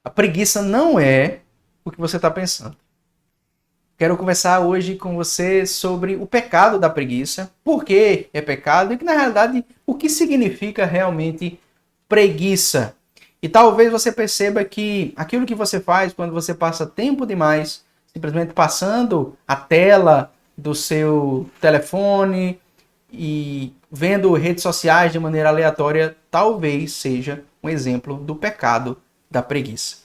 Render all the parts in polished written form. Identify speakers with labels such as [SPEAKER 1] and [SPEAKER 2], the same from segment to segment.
[SPEAKER 1] A preguiça não é o que você está pensando. Quero conversar hoje com você sobre o pecado da preguiça, por que é pecado e que, na realidade, o que significa realmente preguiça. E talvez você perceba que aquilo que você faz quando você passa tempo demais simplesmente passando a tela do seu telefone e vendo redes sociais de maneira aleatória, talvez seja um exemplo do pecado da preguiça.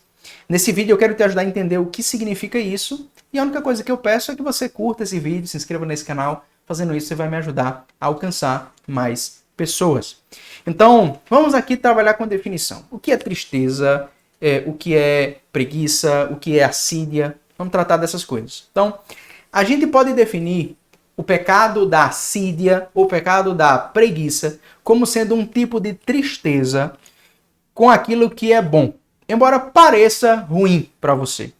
[SPEAKER 1] Nesse vídeo eu quero te ajudar a entender o que significa isso, e a única coisa que eu peço é que você curta esse vídeo, se inscreva nesse canal. Fazendo isso, você vai me ajudar a alcançar mais pessoas. Então, vamos aqui trabalhar com a definição. O que é tristeza? O que é preguiça? O que é assídia? Vamos tratar dessas coisas. Então, a gente pode definir o pecado da assídia, ou o pecado da preguiça, como sendo um tipo de tristeza com aquilo que é bom, embora pareça ruim para você.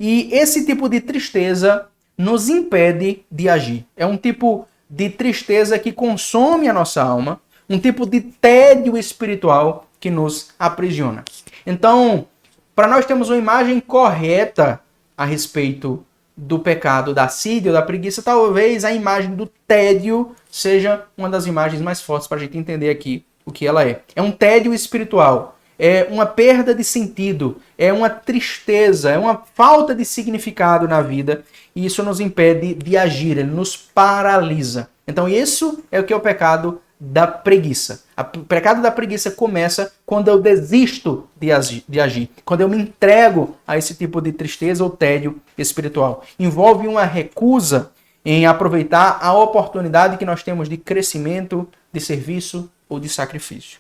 [SPEAKER 1] E esse tipo de tristeza nos impede de agir. É um tipo de tristeza que consome a nossa alma, um tipo de tédio espiritual que nos aprisiona. Então, para nós termos uma imagem correta a respeito do pecado da assídia ou da preguiça, talvez a imagem do tédio seja uma das imagens mais fortes para a gente entender aqui o que ela é. É um tédio espiritual. É uma perda de sentido, é uma tristeza, é uma falta de significado na vida, e isso nos impede de agir, ele nos paralisa. Então isso é o que é o pecado da preguiça. O pecado da preguiça começa quando eu desisto de agir, quando eu me entrego a esse tipo de tristeza ou tédio espiritual. Envolve uma recusa em aproveitar a oportunidade que nós temos de crescimento, de serviço ou de sacrifício.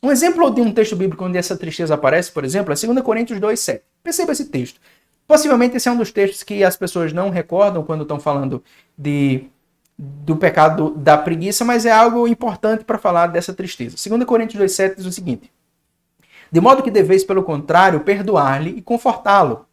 [SPEAKER 1] Um exemplo de um texto bíblico onde essa tristeza aparece, por exemplo, é 2 Coríntios 2,7. Perceba esse texto. Possivelmente esse é um dos textos que as pessoas não recordam quando estão falando do pecado da preguiça, mas é algo importante para falar dessa tristeza. 2 Coríntios 2,7 diz o seguinte: de modo que deveis, pelo contrário, perdoar-lhe e confortá-lo,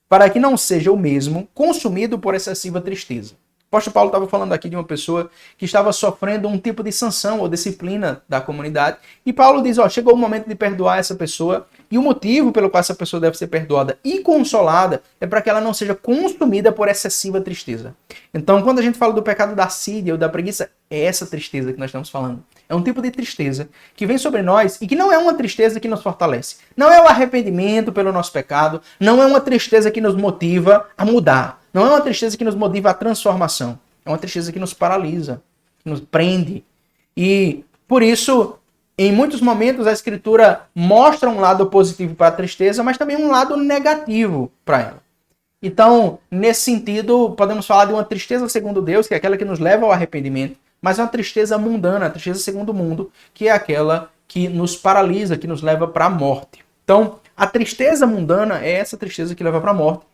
[SPEAKER 1] para que não seja o mesmo consumido por excessiva tristeza. O apóstolo Paulo estava falando aqui de uma pessoa que estava sofrendo um tipo de sanção ou disciplina da comunidade. E Paulo diz, chegou o momento de perdoar essa pessoa. E o motivo pelo qual essa pessoa deve ser perdoada e consolada é para que ela não seja consumida por excessiva tristeza. Então, quando a gente fala do pecado da assídia ou da preguiça, é essa tristeza que nós estamos falando. É um tipo de tristeza que vem sobre nós e que não é uma tristeza que nos fortalece. Não é o arrependimento pelo nosso pecado, não é uma tristeza que nos motiva a mudar. Não é uma tristeza que nos motiva à transformação. É uma tristeza que nos paralisa, que nos prende. E, por isso, em muitos momentos a Escritura mostra um lado positivo para a tristeza, mas também um lado negativo para ela. Então, nesse sentido, podemos falar de uma tristeza segundo Deus, que é aquela que nos leva ao arrependimento, mas é uma tristeza mundana, a tristeza segundo o mundo, que é aquela que nos paralisa, que nos leva para a morte. Então, a tristeza mundana é essa tristeza que leva para a morte.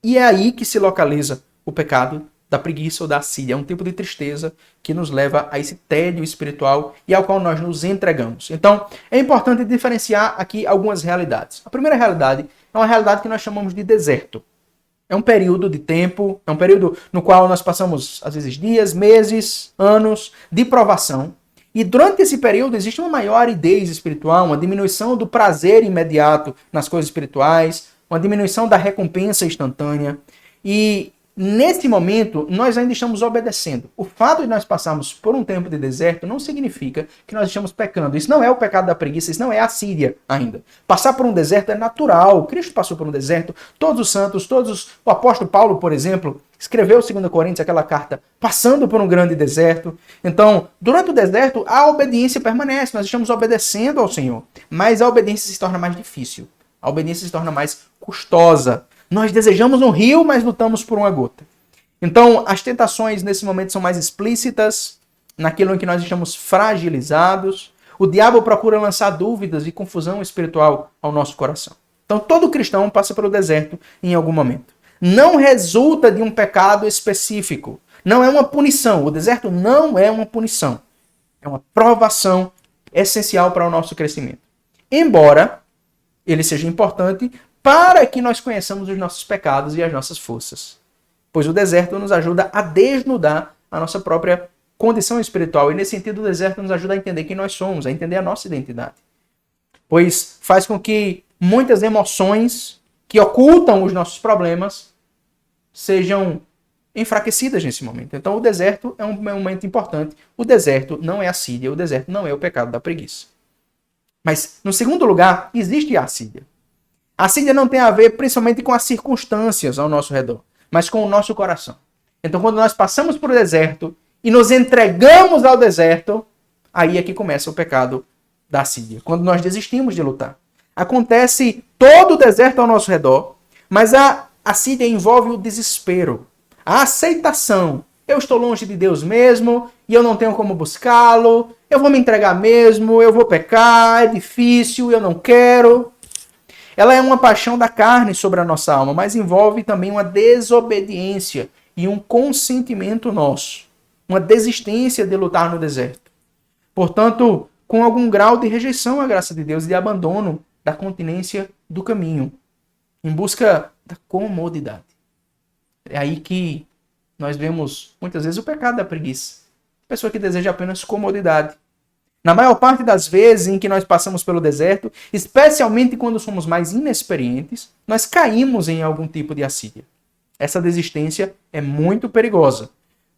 [SPEAKER 1] E é aí que se localiza o pecado da preguiça ou da assídia. É um tipo de tristeza que nos leva a esse tédio espiritual e ao qual nós nos entregamos. Então, é importante diferenciar aqui algumas realidades. A primeira realidade é uma realidade que nós chamamos de deserto. É um período de tempo, é um período no qual nós passamos, às vezes, dias, meses, anos de provação. E durante esse período existe uma maior aridez espiritual, uma diminuição do prazer imediato nas coisas espirituais, uma diminuição da recompensa instantânea. E nesse momento, nós ainda estamos obedecendo. O fato de nós passarmos por um tempo de deserto não significa que nós estamos pecando. Isso não é o pecado da preguiça, isso não é a assídia ainda. Passar por um deserto é natural. Cristo passou por um deserto, todos os santos, o apóstolo Paulo, por exemplo, escreveu 2 Coríntios, aquela carta, passando por um grande deserto. Então, durante o deserto, a obediência permanece. Nós estamos obedecendo ao Senhor. Mas a obediência se torna mais difícil. A obediência se torna mais custosa. Nós desejamos um rio, mas lutamos por uma gota. Então, as tentações nesse momento são mais explícitas, naquilo em que nós estamos fragilizados. O diabo procura lançar dúvidas e confusão espiritual ao nosso coração. Então, todo cristão passa pelo deserto em algum momento. Não resulta de um pecado específico. Não é uma punição. O deserto não é uma punição. É uma provação essencial para o nosso crescimento. Embora ele seja importante para que nós conheçamos os nossos pecados e as nossas forças. Pois o deserto nos ajuda a desnudar a nossa própria condição espiritual. E nesse sentido, o deserto nos ajuda a entender quem nós somos, a entender a nossa identidade. Pois faz com que muitas emoções que ocultam os nossos problemas sejam enfraquecidas nesse momento. Então o deserto é um momento importante. O deserto não é assídia, o deserto não é o pecado da preguiça. Mas, no segundo lugar, existe a assídia. A assídia não tem a ver principalmente com as circunstâncias ao nosso redor, mas com o nosso coração. Então, quando nós passamos por o deserto e nos entregamos ao deserto, aí é que começa o pecado da assídia. Quando nós desistimos de lutar. Acontece todo o deserto ao nosso redor, mas a assídia envolve o desespero, a aceitação. Eu estou longe de Deus mesmo, e eu não tenho como buscá-lo, eu vou me entregar mesmo, eu vou pecar, é difícil, eu não quero. Ela é uma paixão da carne sobre a nossa alma, mas envolve também uma desobediência e um consentimento nosso, uma desistência de lutar no deserto. Portanto, com algum grau de rejeição à graça de Deus e de abandono da continência do caminho, em busca da comodidade. É aí que nós vemos muitas vezes o pecado da preguiça. Pessoa que deseja apenas comodidade. Na maior parte das vezes em que nós passamos pelo deserto, especialmente quando somos mais inexperientes, nós caímos em algum tipo de assídia. Essa desistência é muito perigosa,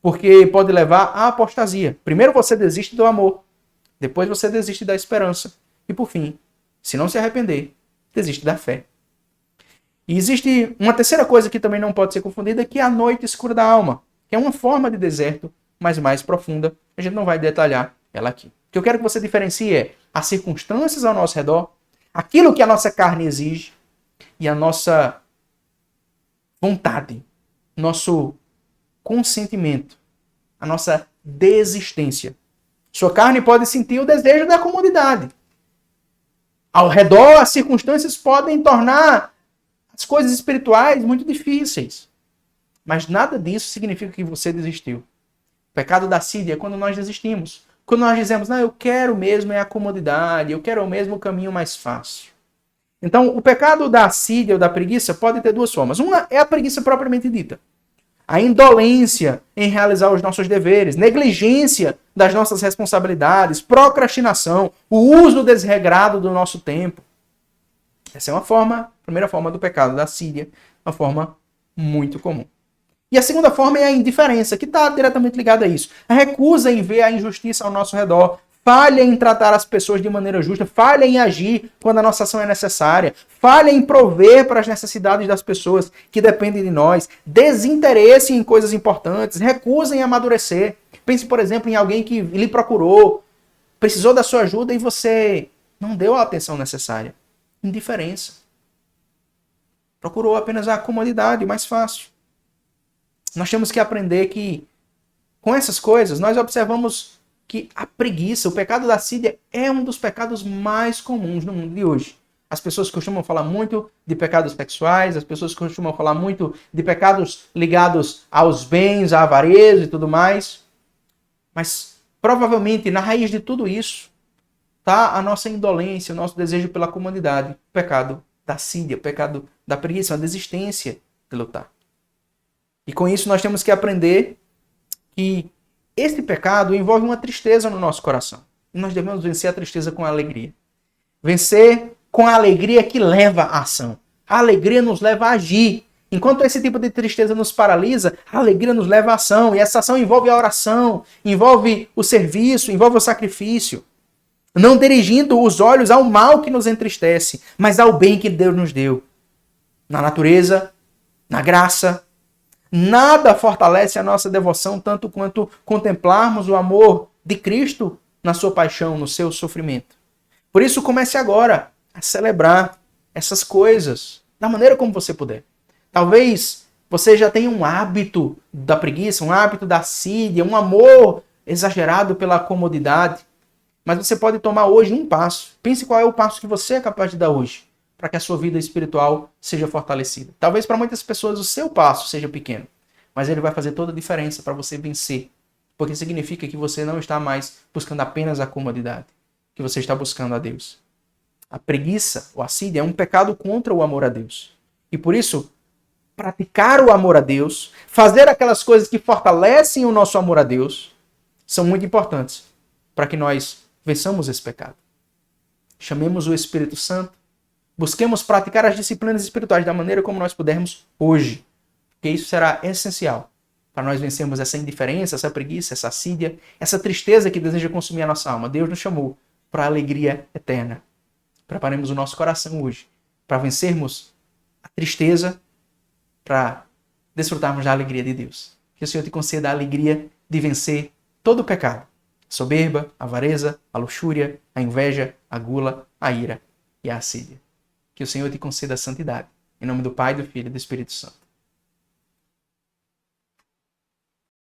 [SPEAKER 1] porque pode levar à apostasia. Primeiro você desiste do amor, depois você desiste da esperança e, por fim, se não se arrepender, desiste da fé. E existe uma terceira coisa que também não pode ser confundida, que é a noite escura da alma, que é uma forma de deserto, mas mais profunda. A gente não vai detalhar ela aqui. O que eu quero que você diferencie é as circunstâncias ao nosso redor, aquilo que a nossa carne exige e a nossa vontade, nosso consentimento, a nossa desistência. Sua carne pode sentir o desejo da comodidade. Ao redor, as circunstâncias podem tornar as coisas espirituais muito difíceis. Mas nada disso significa que você desistiu. O pecado da assídia é quando nós desistimos. Quando nós dizemos, não, eu quero mesmo é a comodidade, eu quero mesmo o caminho mais fácil. Então, o pecado da assídia ou da preguiça pode ter duas formas. Uma é a preguiça propriamente dita. A indolência em realizar os nossos deveres, negligência das nossas responsabilidades, procrastinação, o uso desregrado do nosso tempo. Essa é a primeira forma do pecado da assídia, uma forma muito comum. E a segunda forma é a indiferença, que está diretamente ligada a isso. A recusa em ver a injustiça ao nosso redor, falha em tratar as pessoas de maneira justa, falha em agir quando a nossa ação é necessária, falha em prover para as necessidades das pessoas que dependem de nós, desinteresse em coisas importantes, recusa em amadurecer. Pense, por exemplo, em alguém que lhe procurou, precisou da sua ajuda e você não deu a atenção necessária. Indiferença. Procurou apenas a comodidade, o mais fácil. Nós temos que aprender que, com essas coisas, nós observamos que a preguiça, o pecado da assídia, é um dos pecados mais comuns no mundo de hoje. As pessoas costumam falar muito de pecados sexuais, as pessoas costumam falar muito de pecados ligados aos bens, à avareza e tudo mais. Mas, provavelmente, na raiz de tudo isso, está a nossa indolência, o nosso desejo pela comodidade, o pecado da assídia, o pecado da preguiça, a desistência de lutar. E com isso nós temos que aprender que esse pecado envolve uma tristeza no nosso coração. E nós devemos vencer a tristeza com a alegria. Vencer com a alegria que leva à ação. A alegria nos leva a agir. Enquanto esse tipo de tristeza nos paralisa, a alegria nos leva à ação. E essa ação envolve a oração, envolve o serviço, envolve o sacrifício. Não dirigindo os olhos ao mal que nos entristece, mas ao bem que Deus nos deu. Na natureza, na graça. Nada fortalece a nossa devoção tanto quanto contemplarmos o amor de Cristo na sua paixão, no seu sofrimento. Por isso, comece agora a celebrar essas coisas da maneira como você puder. Talvez você já tenha um hábito da preguiça, um hábito da assídia, um amor exagerado pela comodidade. Mas você pode tomar hoje um passo. Pense qual é o passo que você é capaz de dar hoje, para que a sua vida espiritual seja fortalecida. Talvez para muitas pessoas o seu passo seja pequeno, mas ele vai fazer toda a diferença para você vencer, porque significa que você não está mais buscando apenas a comodidade, que você está buscando a Deus. A preguiça, ou assídia, é um pecado contra o amor a Deus. E por isso, praticar o amor a Deus, fazer aquelas coisas que fortalecem o nosso amor a Deus, são muito importantes para que nós vençamos esse pecado. Chamemos o Espírito Santo, Busquemos praticar as disciplinas espirituais da maneira como nós pudermos hoje, porque isso será essencial para nós vencermos essa indiferença, essa preguiça, essa assídia, essa tristeza que deseja consumir a nossa alma. Deus nos chamou para a alegria eterna. Preparemos o nosso coração hoje para vencermos a tristeza, para desfrutarmos da alegria de Deus. Que o Senhor te conceda a alegria de vencer todo o pecado. A soberba, a avareza, a luxúria, a inveja, a gula, a ira e a assídia. Que o Senhor te conceda a santidade. Em nome do Pai, do Filho e do Espírito Santo.